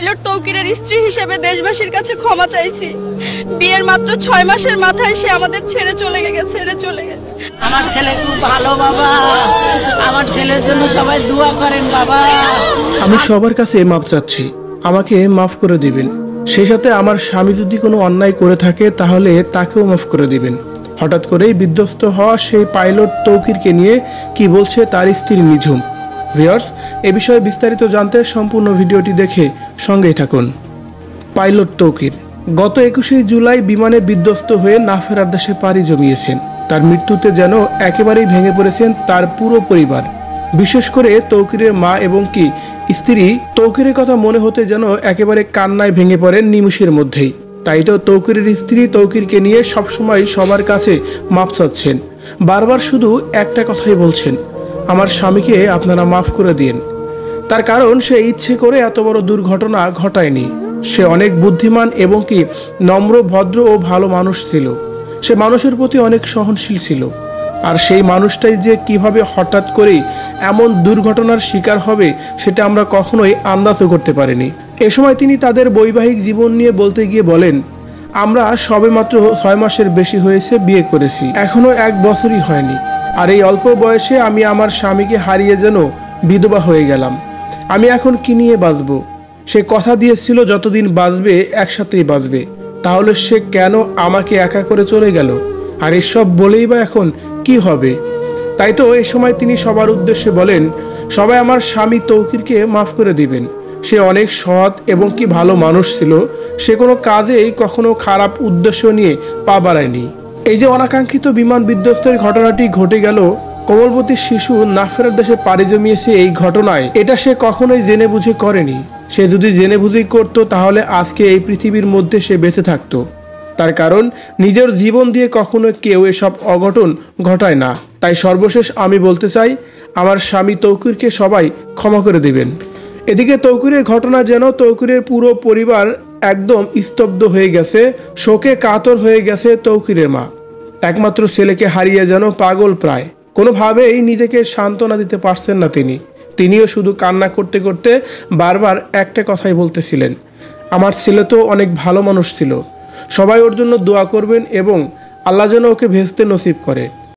Pilot তৌকিরের স্ত্রী হিসেবে দেশবাসীর কাছে ক্ষমা চাইছি। বিয়ের মাত্র 6 মাসের মাথায় সে আমাদের ছেড়ে চলে গেছে। আমার ছেলে খুব ভালো বাবা, আমার ছেলের জন্য সবাই দোয়া করেন বাবা। আমি সবার কাছে মাপ চাচ্ছি, আমাকে মাফ করে দিবেন। সেই সাথে আমার স্বামী যদি কোনো অন্যায় করে থাকে তাহলে তাকেও মাফ করে দিবেন। হঠাৎ করেই বিধ্বস্ত হওয়া সেই পাইলট তৌকিরকে নিয়ে কি বলছে তার স্ত্রী নিঝুম। ভিউয়ার্স, এ বিষয়ে বিস্তারিত জানতে সম্পূর্ণ ভিডিওটি দেখে সঙ্গেই থাকুন। পাইলট তৌকির গত 21শে জুলাই বিমানে বিধ্বস্ত হয়ে না ফেরার দেশে পাড়ি জমিয়েছেন। তার মৃত্যুতে যেন একেবারেই ভেঙে পড়েছেন তার পুরো পরিবার, বিশেষ করে তৌকিরের মা এবং কি স্ত্রী। তৌকিরের কথা মনে হতে যেন একেবারে কান্নায় ভেঙে পড়েন নিমিষের মধ্যেই। তাই তো তৌকিরের স্ত্রী তৌকিরকে নিয়ে সবসময় সবার কাছে মাপ চাচ্ছেন। বারবার শুধু একটা কথাই বলছেন, আমার স্বামীকে আপনারা মাফ করে দিন। তার কারণ সে ইচ্ছে করে এত বড় দুর্ঘটনা ঘটায়নি। সে অনেক বুদ্ধিমান এবং কি নম্র, ভদ্র ও ভালো মানুষ ছিল। সে মানুষের প্রতি অনেক সহনশীল ছিল। আর সেই মানুষটাই যে কিভাবে হঠাৎ করেই এমন দুর্ঘটনার শিকার হবে সেটা আমরা কখনোই আন্দাজও করতে পারিনি। এ সময় তিনি তাদের বৈবাহিক জীবন নিয়ে বলতে গিয়ে বলেন, আমরা সবেমাত্র 6 মাসের বেশি হয়েছে বিয়ে করেছি, এখনো 1 বছরই হয়নি। আর এই অল্প বয়সে আমি আমার স্বামীকে হারিয়ে যেন বিধবা হয়ে গেলাম। আমি এখন কি নিয়ে বাঁচব? সে কথা দিয়েছিল যতদিন বাঁচবে একসাথেই বাঁচবে, তাহলে সে কেন আমাকে একা করে চলে গেল? আর এসব বলেই বা এখন কি হবে? তাই তো এই সময় তিনি সবার উদ্দেশ্যে বলেন, সবাই আমার স্বামী তৌকিরকে মাফ করে দিবেন। সে অনেক সৎ এবং কি ভালো মানুষ ছিল। সে কোনো কাজেই কখনো খারাপ উদ্দেশ্য নিয়ে পা বাড়ায়নি। এই যে অনাকাঙ্ক্ষিত বিমান বিধ্বস্তের ঘটনাটি ঘটে গেল, কোমলবতী শিশু না ফেরার দেশে পাড়ি জমিয়েছে এই ঘটনায়, এটা সে কখনোই জেনে বুঝে করেনি। সে যদি জেনে বুঝেই করতো তাহলে আজকে এই পৃথিবীর মধ্যে সে বেঁচে থাকতো। তার কারণ নিজের জীবন দিয়ে কখনো কেউ এসব অঘটন ঘটায় না। তাই সর্বশেষ আমি বলতে চাই, আমার স্বামী তৌকিরকে সবাই ক্ষমা করে দিবেন। এদিকে তৌকিরের ঘটনা যেন তৌকিরের পুরো পরিবার একদম স্তব্ধ হয়ে গেছে। শোকে কাতর হয়ে গেছে তৌকিরের মা। একমাত্র ছেলেকে হারিয়ে যেন পাগল প্রায়। কোনোভাবেই নিজেকে সান্ত্বনা দিতে পারছেন না তিনিও শুধু কান্না করতে করতে বারবার একটা কথাই বলতেছিলেন, আমার ছেলে তো অনেক ভালো মানুষ ছিল, সবাই ওর জন্য দোয়া করবেন এবং আল্লাহ যেন ওকে ভেস্তে নসিব করে।